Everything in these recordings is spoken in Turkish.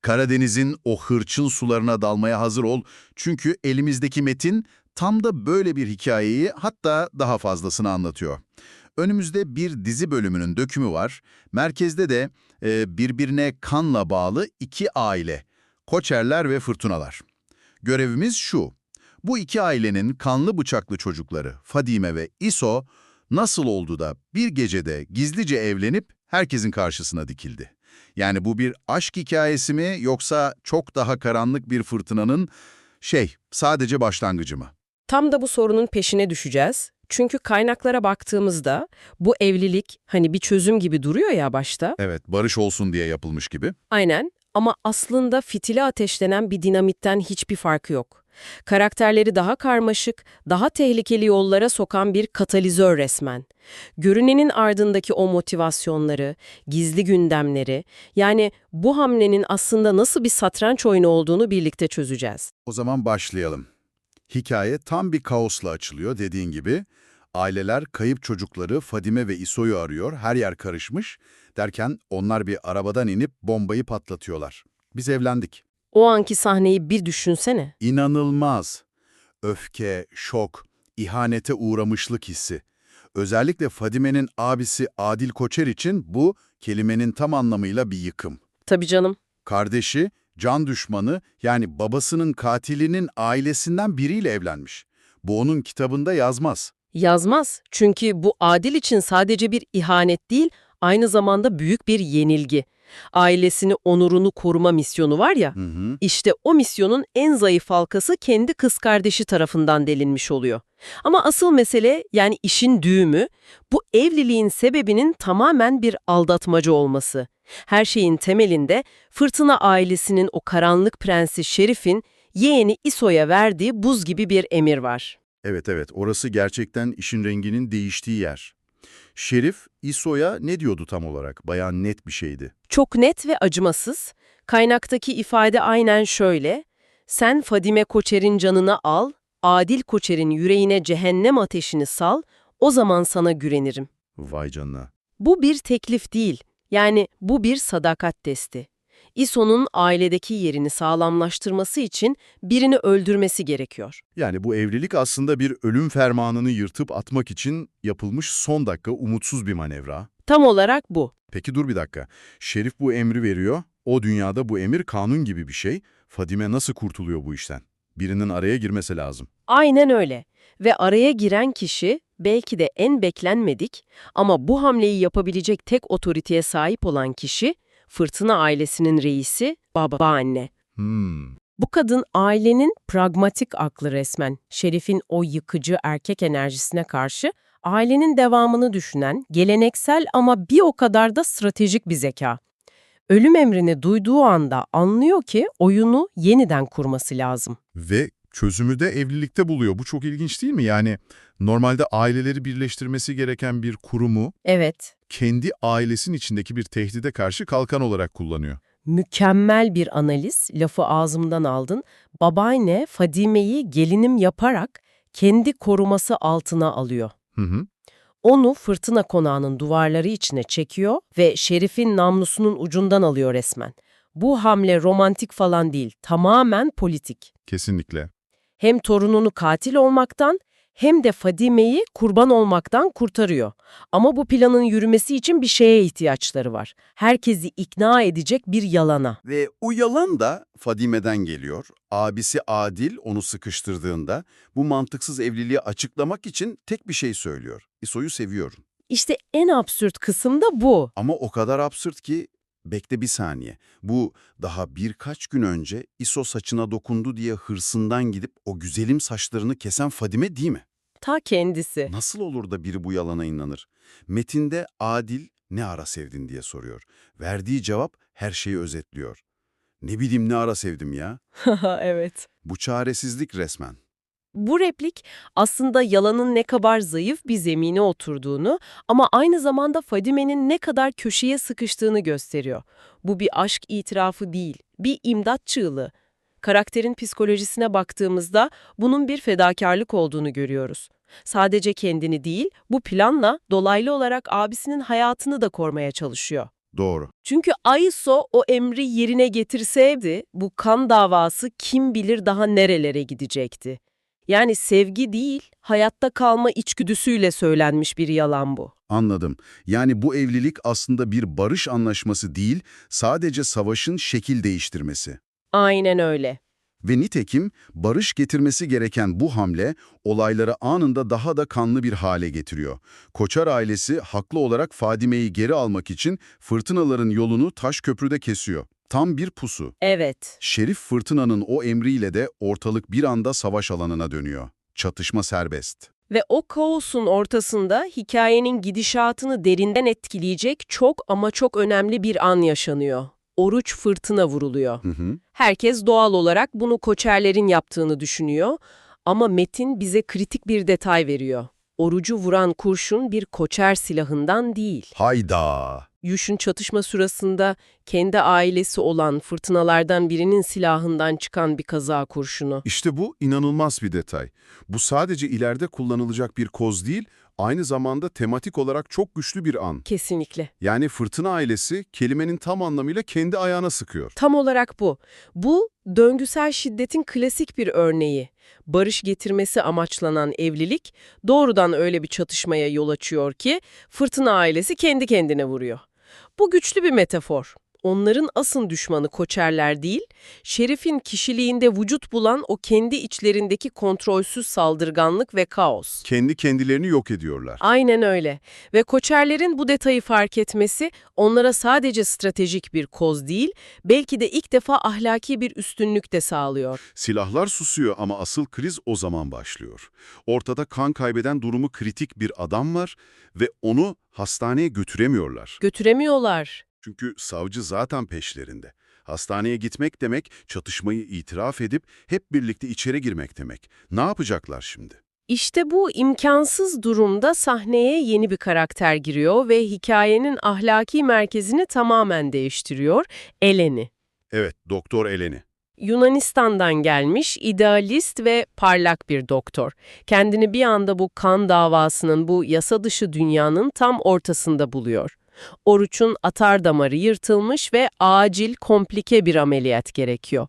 Karadeniz'in o hırçın sularına dalmaya hazır ol. Çünkü elimizdeki metin tam da böyle bir hikayeyi, hatta daha fazlasını anlatıyor. Önümüzde bir dizi bölümünün dökümü var. Merkezde de birbirine kanla bağlı iki aile. Koçerler ve Fırtınalar. Görevimiz şu: bu iki ailenin kanlı bıçaklı çocukları Fadime ve İso nasıl oldu da bir gecede gizlice evlenip herkesin karşısına dikildi? Yani bu bir aşk hikayesi mi, yoksa çok daha karanlık bir fırtınanın sadece başlangıcı mı? Tam da bu sorunun peşine düşeceğiz. Çünkü kaynaklara baktığımızda bu evlilik hani bir çözüm gibi duruyor ya başta. Evet, barış olsun diye yapılmış gibi. Aynen, ama aslında fitili ateşlenen bir dinamitten hiçbir farkı yok. Karakterleri daha karmaşık, daha tehlikeli yollara sokan bir katalizör resmen. Görünenin ardındaki o motivasyonları, gizli gündemleri, yani bu hamlenin aslında nasıl bir satranç oyunu olduğunu birlikte çözeceğiz. O zaman başlayalım. Hikaye tam bir kaosla açılıyor dediğin gibi. Aileler kayıp çocukları Fadime ve İso'yu arıyor, her yer karışmış. Derken onlar bir arabadan inip bombayı patlatıyorlar. Biz evlendik. O anki sahneyi bir düşünsene. İnanılmaz. Öfke, şok, ihanete uğramışlık hissi. Özellikle Fadime'nin abisi Adil Koçer için bu kelimenin tam anlamıyla bir yıkım. Tabii canım. Kardeşi, can düşmanı, yani babasının katilinin ailesinden biriyle evlenmiş. Bu onun kitabında yazmaz. Yazmaz. Çünkü bu Adil için sadece bir ihanet değil, aynı zamanda büyük bir yenilgi. Ailesini, onurunu koruma misyonu var ya, Hı hı. işte o misyonun en zayıf halkası kendi kız kardeşi tarafından delinmiş oluyor. Ama asıl mesele, yani işin düğümü, bu evliliğin sebebinin tamamen bir aldatmaca olması. Her şeyin temelinde Fırtına ailesinin o karanlık prensi Şerif'in yeğeni İso'ya verdiği buz gibi bir emir var. Evet, evet, orası gerçekten işin renginin değiştiği yer. Şerif, İso'ya ne diyordu tam olarak? Bayağı net bir şeydi. Çok net ve acımasız. Kaynaktaki ifade aynen şöyle: "Sen Fadime Koçer'in canını al, Adil Koçer'in yüreğine cehennem ateşini sal, o zaman sana güvenirim." Vay canına. Bu bir teklif değil, yani bu bir sadakat testi. İso'nun ailedeki yerini sağlamlaştırması için birini öldürmesi gerekiyor. Yani bu evlilik aslında bir ölüm fermanını yırtıp atmak için yapılmış son dakika umutsuz bir manevra. Tam olarak bu. Peki dur bir dakika. Şerif bu emri veriyor. O dünyada bu emir kanun gibi bir şey. Fadime nasıl kurtuluyor bu işten? Birinin araya girmesi lazım. Aynen öyle. Ve araya giren kişi belki de en beklenmedik ama bu hamleyi yapabilecek tek otoriteye sahip olan kişi Fırtına ailesinin reisi, babaanne. Bu kadın ailenin pragmatik aklı resmen. Şerif'in o yıkıcı erkek enerjisine karşı ailenin devamını düşünen, geleneksel ama bir o kadar da stratejik bir zeka. Ölüm emrini duyduğu anda anlıyor ki oyunu yeniden kurması lazım. Ve çözümü de evlilikte buluyor. Bu çok ilginç değil mi? Yani normalde aileleri birleştirmesi gereken bir kurumu Evet. kendi ailesinin içindeki bir tehdide karşı kalkan olarak kullanıyor. Mükemmel bir analiz, lafı ağzımdan aldın. Babaanne Fadime'yi gelinim yaparak kendi koruması altına alıyor. Hı hı. Onu Fırtına Konağı'nın duvarları içine çekiyor ve Şerif'in namlusunun ucundan alıyor resmen. Bu hamle romantik falan değil, tamamen politik. Kesinlikle. Hem torununu katil olmaktan hem de Fadime'yi kurban olmaktan kurtarıyor. Ama bu planın yürümesi için bir şeye ihtiyaçları var. Herkesi ikna edecek bir yalana. Ve o yalan da Fadime'den geliyor. Abisi Adil onu sıkıştırdığında bu mantıksız evliliği açıklamak için tek bir şey söylüyor: İso'yu seviyorum. İşte en absürt kısım da bu. Ama o kadar absürt ki, bekle bir saniye. Bu daha birkaç gün önce İso saçına dokundu diye hırsından gidip o güzelim saçlarını kesen Fadime değil mi? Ta kendisi. Nasıl olur da biri bu yalana inanır? Metinde Adil ne ara sevdin diye soruyor. Verdiği cevap her şeyi özetliyor. Ne bileyim, ne ara sevdim ya? Evet. Bu çaresizlik resmen. Bu replik aslında yalanın ne kadar zayıf bir zemine oturduğunu ama aynı zamanda Fadime'nin ne kadar köşeye sıkıştığını gösteriyor. Bu bir aşk itirafı değil, bir imdat çığlığı. Karakterin psikolojisine baktığımızda bunun bir fedakarlık olduğunu görüyoruz. Sadece kendini değil, bu planla dolaylı olarak abisinin hayatını da korumaya çalışıyor. Doğru. Çünkü Ayso o emri yerine getirseydi bu kan davası kim bilir daha nerelere gidecekti. Yani sevgi değil, hayatta kalma içgüdüsüyle söylenmiş bir yalan bu. Anladım. Yani bu evlilik aslında bir barış anlaşması değil, sadece savaşın şekil değiştirmesi. Aynen öyle. Ve nitekim barış getirmesi gereken bu hamle olayları anında daha da kanlı bir hale getiriyor. Koçar ailesi haklı olarak Fadime'yi geri almak için fırtınaların yolunu Taşköprü'de kesiyor. Tam bir pusu. Evet. Şerif Fırtına'nın o emriyle de ortalık bir anda savaş alanına dönüyor. Çatışma serbest. Ve o kaosun ortasında hikayenin gidişatını derinden etkileyecek çok ama çok önemli bir an yaşanıyor. Oruç fırtına vuruluyor. Hı hı. Herkes doğal olarak bunu Koçerlerin yaptığını düşünüyor ama Metin bize kritik bir detay veriyor. Orucu vuran kurşun bir Koçer silahından değil. Hayda! Yuş'un çatışma sırasında kendi ailesi olan fırtınalardan birinin silahından çıkan bir kaza kurşunu. İşte bu inanılmaz bir detay. Bu sadece ileride kullanılacak bir koz değil, aynı zamanda tematik olarak çok güçlü bir an. Kesinlikle. Yani fırtına ailesi kelimenin tam anlamıyla kendi ayağına sıkıyor. Tam olarak bu. Bu, döngüsel şiddetin klasik bir örneği. Barış getirmesi amaçlanan evlilik doğrudan öyle bir çatışmaya yol açıyor ki fırtına ailesi kendi kendine vuruyor. Bu güçlü bir metafor. Onların asıl düşmanı Koçerler değil, Şerif'in kişiliğinde vücut bulan o kendi içlerindeki kontrolsüz saldırganlık ve kaos. Kendi kendilerini yok ediyorlar. Aynen öyle. Ve Koçerlerin bu detayı fark etmesi onlara sadece stratejik bir koz değil, belki de ilk defa ahlaki bir üstünlük de sağlıyor. Silahlar susuyor ama asıl kriz o zaman başlıyor. Ortada kan kaybeden durumu kritik bir adam var ve onu hastaneye götüremiyorlar. Götüremiyorlar. Çünkü savcı zaten peşlerinde. Hastaneye gitmek demek, çatışmayı itiraf edip hep birlikte içeri girmek demek. Ne yapacaklar şimdi? İşte bu imkansız durumda sahneye yeni bir karakter giriyor ve hikayenin ahlaki merkezini tamamen değiştiriyor, Eleni. Evet, Doktor Eleni. Yunanistan'dan gelmiş, idealist ve parlak bir doktor. Kendini bir anda bu kan davasının, bu yasa dışı dünyanın tam ortasında buluyor. Oruç'un atar damarı yırtılmış ve acil, komplike bir ameliyat gerekiyor.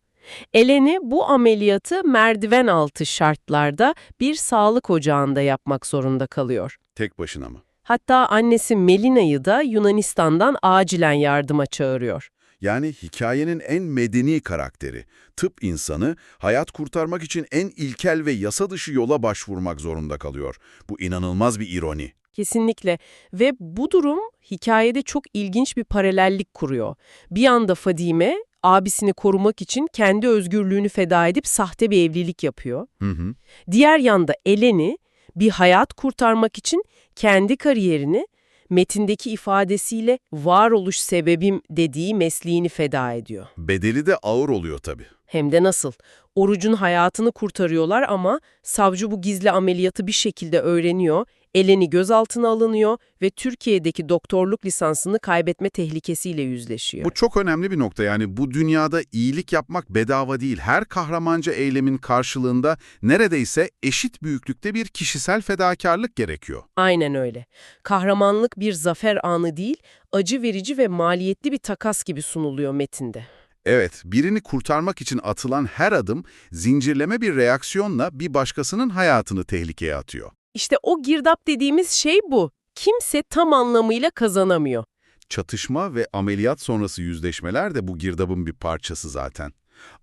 Eleni bu ameliyatı merdiven altı şartlarda bir sağlık ocağında yapmak zorunda kalıyor. Tek başına mı? Hatta annesi Melina'yı da Yunanistan'dan acilen yardıma çağırıyor. Yani hikayenin en medeni karakteri, tıp insanı, hayat kurtarmak için en ilkel ve yasa dışı yola başvurmak zorunda kalıyor. Bu inanılmaz bir ironi. Kesinlikle ve bu durum hikayede çok ilginç bir paralellik kuruyor. Bir anda Fadime abisini korumak için kendi özgürlüğünü feda edip sahte bir evlilik yapıyor. Hı hı. Diğer yanda Eleni bir hayat kurtarmak için kendi kariyerini metindeki ifadesiyle varoluş sebebim dediği mesleğini feda ediyor. Bedeli de ağır oluyor tabii. Hem de nasıl? Oruc'un hayatını kurtarıyorlar ama savcı bu gizli ameliyatı bir şekilde öğreniyor, Eleni gözaltına alınıyor ve Türkiye'deki doktorluk lisansını kaybetme tehlikesiyle yüzleşiyor. Bu çok önemli bir nokta. Yani bu dünyada iyilik yapmak bedava değil. Her kahramanca eylemin karşılığında neredeyse eşit büyüklükte bir kişisel fedakarlık gerekiyor. Aynen öyle. Kahramanlık bir zafer anı değil, acı verici ve maliyetli bir takas gibi sunuluyor metinde. Evet, birini kurtarmak için atılan her adım zincirleme bir reaksiyonla bir başkasının hayatını tehlikeye atıyor. İşte o girdap dediğimiz şey bu. Kimse tam anlamıyla kazanamıyor. Çatışma ve ameliyat sonrası yüzleşmeler de bu girdabın bir parçası zaten.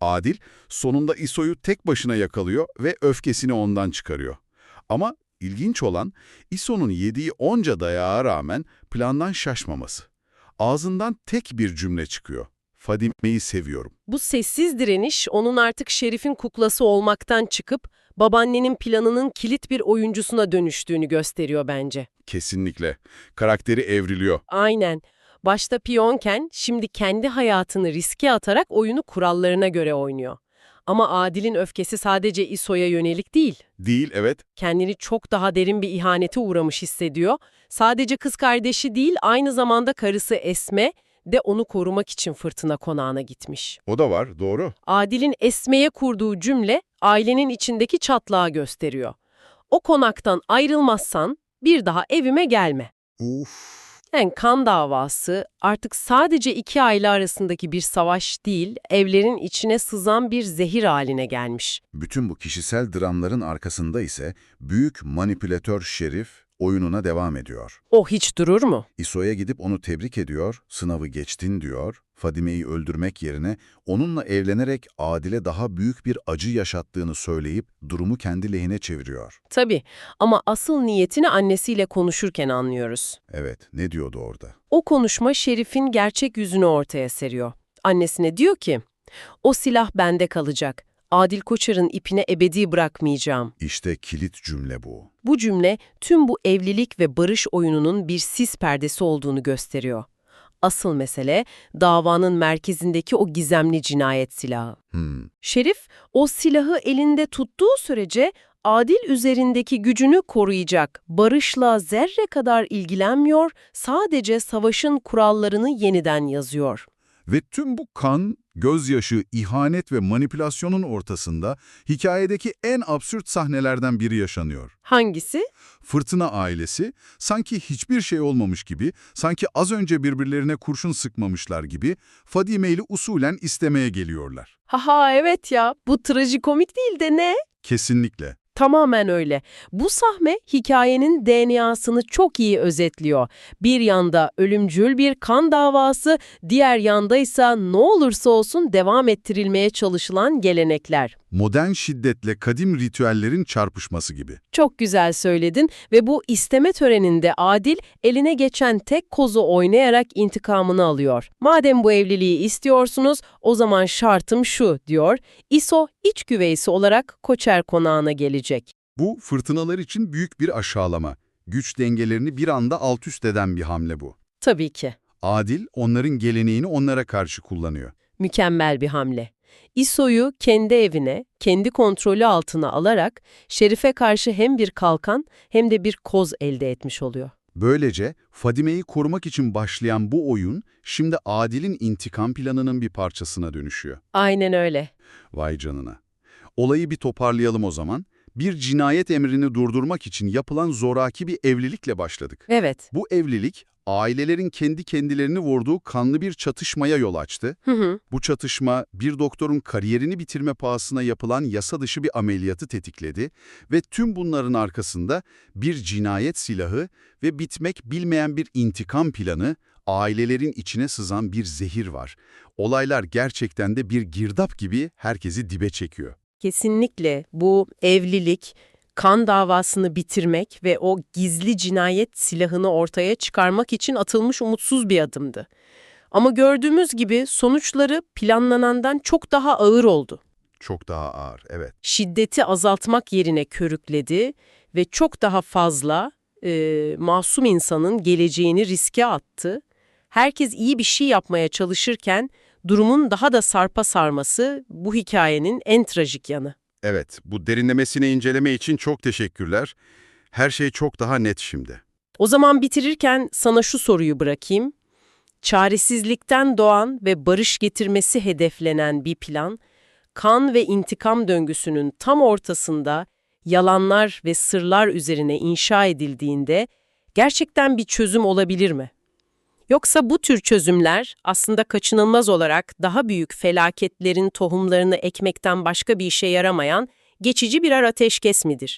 Adil sonunda İso'yu tek başına yakalıyor ve öfkesini ondan çıkarıyor. Ama ilginç olan İso'nun yediği onca dayağa rağmen plandan şaşmaması. Ağzından tek bir cümle çıkıyor. Fadime'yi seviyorum. Bu sessiz direniş onun artık Şerif'in kuklası olmaktan çıkıp babaannenin planının kilit bir oyuncusuna dönüştüğünü gösteriyor bence. Kesinlikle. Karakteri evriliyor. Aynen. Başta piyonken şimdi kendi hayatını riske atarak oyunu kurallarına göre oynuyor. Ama Adil'in öfkesi sadece İso'ya yönelik değil. Değil, evet. Kendini çok daha derin bir ihanete uğramış hissediyor. Sadece kız kardeşi değil, aynı zamanda karısı Esme de onu korumak için fırtına konağına gitmiş. O da var, doğru. Adil'in Esme'ye kurduğu cümle ailenin içindeki çatlağı gösteriyor. O konaktan ayrılmazsan bir daha evime gelme. Uf. Yani kan davası artık sadece iki aile arasındaki bir savaş değil, evlerin içine sızan bir zehir haline gelmiş. Bütün bu kişisel dramların arkasında ise büyük manipülatör Şerif oyununa devam ediyor. O hiç durur mu? İso'ya gidip onu tebrik ediyor, sınavı geçtin diyor. Fadime'yi öldürmek yerine onunla evlenerek Adil'e daha büyük bir acı yaşattığını söyleyip durumu kendi lehine çeviriyor. Tabii ama asıl niyetini annesiyle konuşurken anlıyoruz. Evet, ne diyordu orada? O konuşma Şerif'in gerçek yüzünü ortaya seriyor. Annesine diyor ki, o silah bende kalacak. Adil Koçar'ın ipine ebedi bırakmayacağım. İşte kilit cümle bu. Bu cümle tüm bu evlilik ve barış oyununun bir sis perdesi olduğunu gösteriyor. Asıl mesele davanın merkezindeki o gizemli cinayet silahı. Şerif o silahı elinde tuttuğu sürece Adil üzerindeki gücünü koruyacak, barışla zerre kadar ilgilenmiyor, sadece savaşın kurallarını yeniden yazıyor. Ve tüm bu kan, gözyaşı, ihanet ve manipülasyonun ortasında hikayedeki en absürt sahnelerden biri yaşanıyor. Hangisi? Fırtına ailesi sanki hiçbir şey olmamış gibi, sanki az önce birbirlerine kurşun sıkmamışlar gibi Fadime'yi usulen istemeye geliyorlar. Haha evet ya, bu trajikomik değil de ne? Kesinlikle. Tamamen öyle. Bu sahne hikayenin DNA'sını çok iyi özetliyor. Bir yanda ölümcül bir kan davası, diğer yanda ise ne olursa olsun devam ettirilmeye çalışılan gelenekler. Modern şiddetle kadim ritüellerin çarpışması gibi. Çok güzel söyledin ve bu isteme töreninde Adil eline geçen tek kozu oynayarak intikamını alıyor. Madem bu evliliği istiyorsunuz, o zaman şartım şu diyor. İso iç güveysi olarak Koçer konağına gelecek. Bu fırtınalar için büyük bir aşağılama. Güç dengelerini bir anda alt üst eden bir hamle bu. Tabii ki. Adil onların geleneğini onlara karşı kullanıyor. Mükemmel bir hamle. İso'yu kendi evine, kendi kontrolü altına alarak Şerif'e karşı hem bir kalkan hem de bir koz elde etmiş oluyor. Böylece Fadime'yi korumak için başlayan bu oyun şimdi Adil'in intikam planının bir parçasına dönüşüyor. Aynen öyle. Vay canına. Olayı bir toparlayalım o zaman. Bir cinayet emrini durdurmak için yapılan zoraki bir evlilikle başladık. Evet. Bu evlilik ailelerin kendi kendilerini vurduğu kanlı bir çatışmaya yol açtı. Bu çatışma bir doktorun kariyerini bitirme pahasına yapılan yasa dışı bir ameliyatı tetikledi ve tüm bunların arkasında bir cinayet silahı ve bitmek bilmeyen bir intikam planı, ailelerin içine sızan bir zehir var. Olaylar gerçekten de bir girdap gibi herkesi dibe çekiyor. Kesinlikle bu evlilik, kan davasını bitirmek ve o gizli cinayet silahını ortaya çıkarmak için atılmış umutsuz bir adımdı. Ama gördüğümüz gibi sonuçları planlanandan çok daha ağır oldu. Çok daha ağır, evet. Şiddeti azaltmak yerine körükledi ve çok daha fazla masum insanın geleceğini riske attı. Herkes iyi bir şey yapmaya çalışırken durumun daha da sarpa sarması bu hikayenin en trajik yanı. Evet, bu derinlemesine inceleme için çok teşekkürler. Her şey çok daha net şimdi. O zaman bitirirken sana şu soruyu bırakayım. Çaresizlikten doğan ve barış getirmesi hedeflenen bir plan, kan ve intikam döngüsünün tam ortasında yalanlar ve sırlar üzerine inşa edildiğinde gerçekten bir çözüm olabilir mi? Yoksa bu tür çözümler aslında kaçınılmaz olarak daha büyük felaketlerin tohumlarını ekmekten başka bir işe yaramayan geçici birer ateşkes midir?